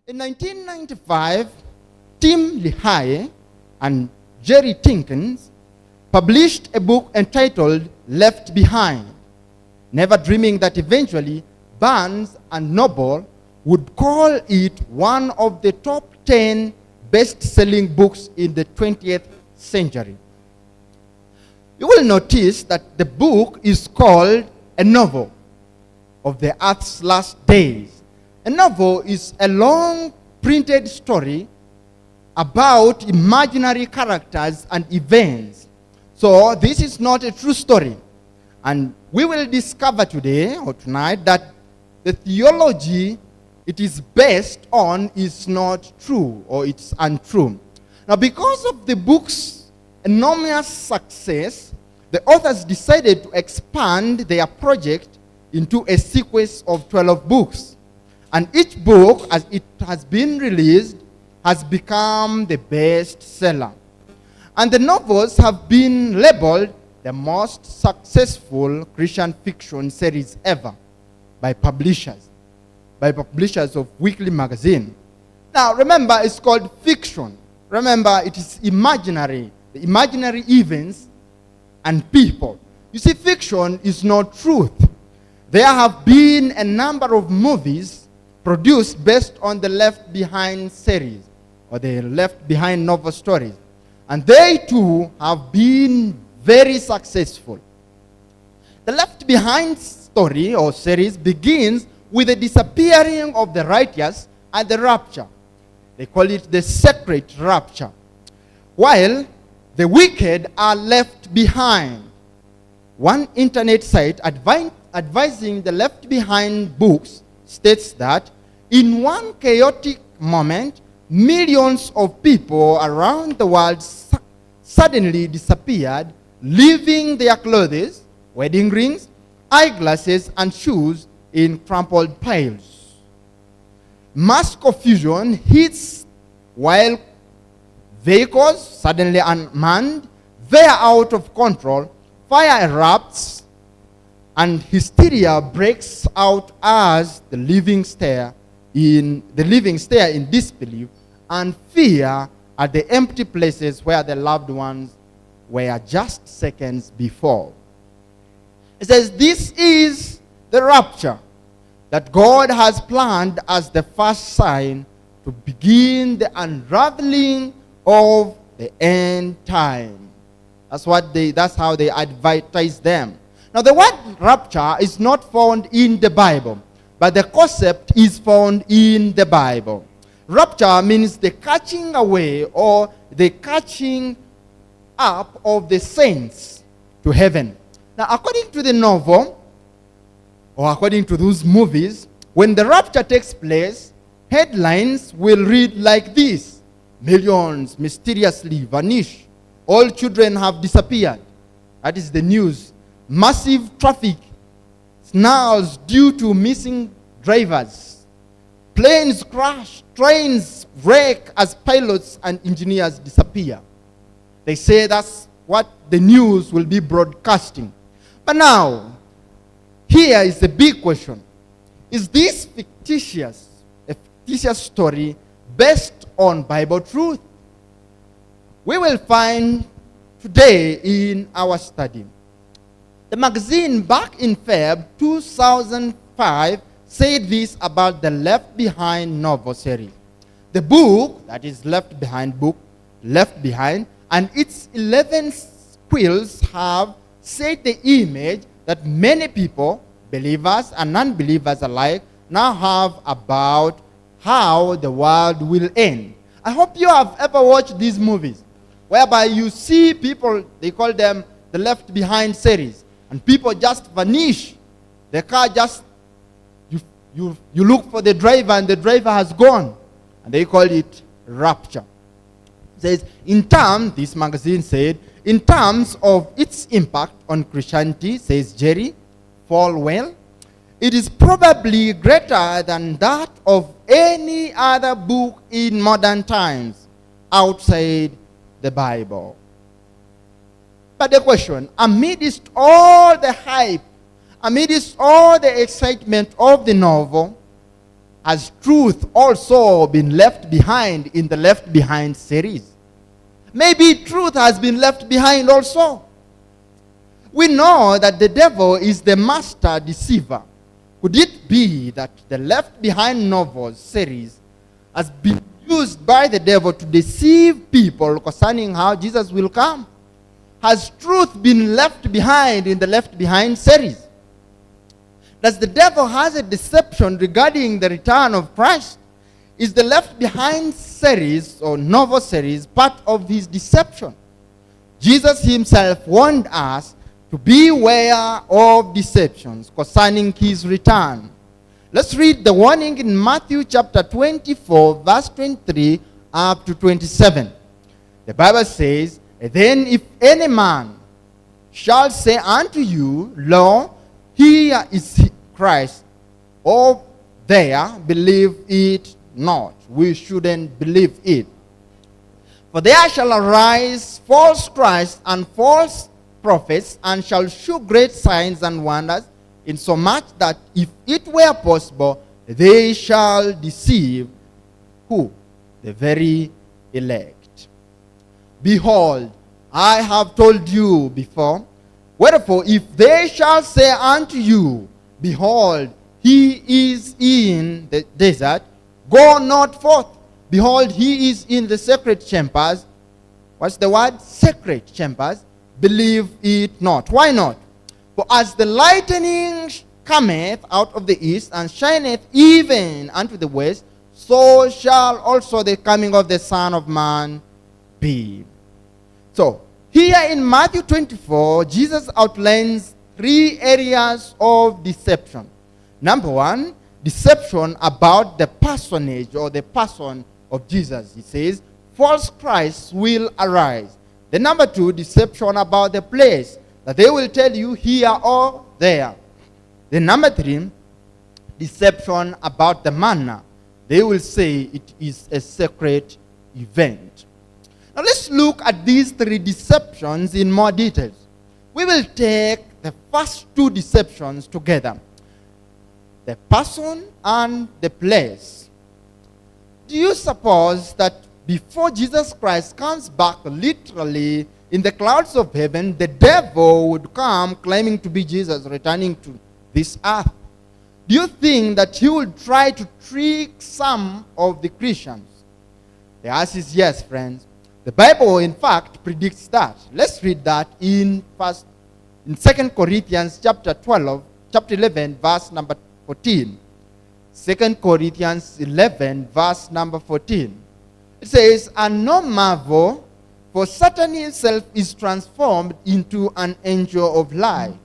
In 1995, Tim Lehigh and Jerry Tinkins published a book entitled Left Behind, never dreaming that eventually Barnes and Noble would call it one of the top 10 best-selling books in the 20th century. You will notice that the book is called a novel of the Earth's last days. A novel is a long printed story about imaginary characters and events. So this is not a true story. And we will discover today or tonight that the theology it is based on is not true, or it's untrue. Now, because of the book's enormous success, the authors decided to expand their project into a sequence of 12 books. And each book, as it has been released, has become the best seller. And the novels have been labeled the most successful Christian fiction series ever by publishers of weekly magazine. Now, remember, it's called fiction. Remember, it is imaginary, the imaginary events and people. You see, fiction is not truth. There have been a number of movies produced based on the Left Behind series, or the Left Behind novel stories. And they too have been very successful. The Left Behind story or series begins with the disappearing of the righteous and the rapture. They call it the secret rapture. While the wicked are left behind. One internet site advising the Left Behind books states that in one chaotic moment, millions of people around the world suddenly disappeared, leaving their clothes, wedding rings, eyeglasses, and shoes in crumpled piles. Mass confusion hits while vehicles, suddenly unmanned, veer out of control, fire erupts, and hysteria breaks out as the living stare in disbelief and fear at the empty places where the loved ones were just seconds before. It says this is the rapture that God has planned as the first sign to begin the unraveling of the end time. That's how they advertise them. Now, the word rapture is not found in the Bible, but the concept is found in the Bible. Rapture means the catching away or the catching up of the saints to heaven. Now, according to the novel, or according to those movies, when the rapture takes place, headlines will read like this: millions mysteriously vanish. All children have disappeared. That is the news. Massive traffic snarls due to missing drivers. Planes crash, trains wreck as pilots and engineers disappear. They say that's what the news will be broadcasting. But now, here is the big question. Is this a fictitious story based on Bible truth? We will find today in our study. The magazine back in Feb 2005 said this about the Left Behind novel series. The book, that is Left Behind, and its 11 quills have set the image that many people, believers and non-believers alike, now have about how the world will end. I hope you have ever watched these movies, whereby you see people, they call them the Left Behind series, and people just vanish. The car just, you look for the driver and the driver has gone, and they call it rapture. It says, this magazine said, in terms of its impact on Christianity, says Jerry Falwell, it is probably greater than that of any other book in modern times outside the Bible. But the question, amidst all the hype, amidst all the excitement of the novel, has truth also been left behind in the Left Behind series? Maybe truth has been left behind also. We know that the devil is the master deceiver. Could it be that the Left Behind novels series has been used by the devil to deceive people concerning how Jesus will come? Has truth been left behind in the Left Behind series? Does the devil has a deception regarding the return of Christ? Is the Left Behind series or novel series part of his deception? Jesus himself warned us to beware of deceptions concerning his return. Let's read the warning in Matthew chapter 24, verse 23 up to 27. The Bible says, "Then if any man shall say unto you, Lo, here is Christ, or there, believe it not." We shouldn't believe it. "For there shall arise false Christs and false prophets, and shall shew great signs and wonders, insomuch that if it were possible, they shall deceive" who? The very elect. "Behold, I have told you before. Wherefore, if they shall say unto you, Behold, he is in the desert, go not forth. Behold, he is in the sacred chambers." What's the word? Sacred chambers. "Believe it not." Why not? "For as the lightning cometh out of the east, and shineth even unto the west, so shall also the coming of the Son of Man be." So, here in Matthew 24, Jesus outlines 3 areas of deception. Number 1, deception about the personage or the person of Jesus. He says, false Christs will arise. The number 2, deception about the place, that they will tell you here or there. The number 3, deception about the manner. They will say it is a sacred event. Now let's look at these 3 deceptions in more details. We will take the first 2 deceptions together. The person and the place. Do you suppose that before Jesus Christ comes back literally in the clouds of heaven, the devil would come claiming to be Jesus returning to this earth? Do you think that he will try to trick some of the Christians? The answer is yes, friends. The Bible, in fact, predicts that. Let's read that in 2 Corinthians chapter 11, verse number 14. 2 Corinthians 11, verse number 14. It says, "And no marvel, for Satan himself is transformed into an angel of light.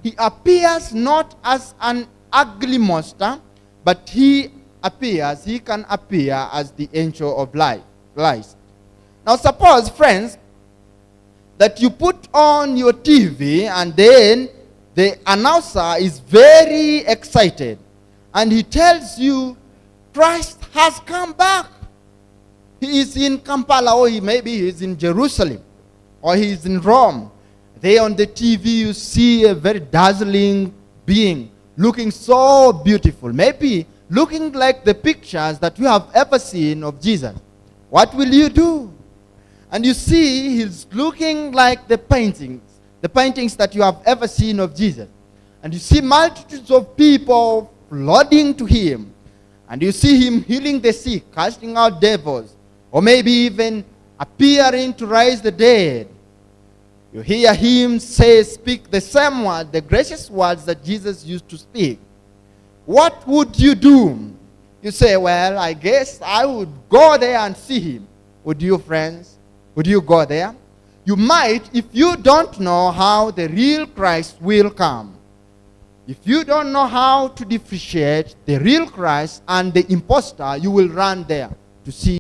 He appears not as an ugly monster, but he can appear as the angel of light." Now suppose, friends, that you put on your TV and then the announcer is very excited and he tells you Christ has come back. He is in Kampala, or maybe he is in Jerusalem, or he is in Rome. There on the TV you see a very dazzling being looking so beautiful, maybe looking like the pictures that you have ever seen of Jesus. What will you do? And you see he's looking like the paintings that you have ever seen of Jesus. And you see multitudes of people flooding to him. And you see him healing the sick, casting out devils, or maybe even appearing to raise the dead. You hear him speak the same word, the gracious words that Jesus used to speak. What would you do? You say, well, I guess I would go there and see him. Would you, friends? Would you go there? You might if you don't know how the real Christ will come. If you don't know how to differentiate the real Christ and the impostor, you will run there to see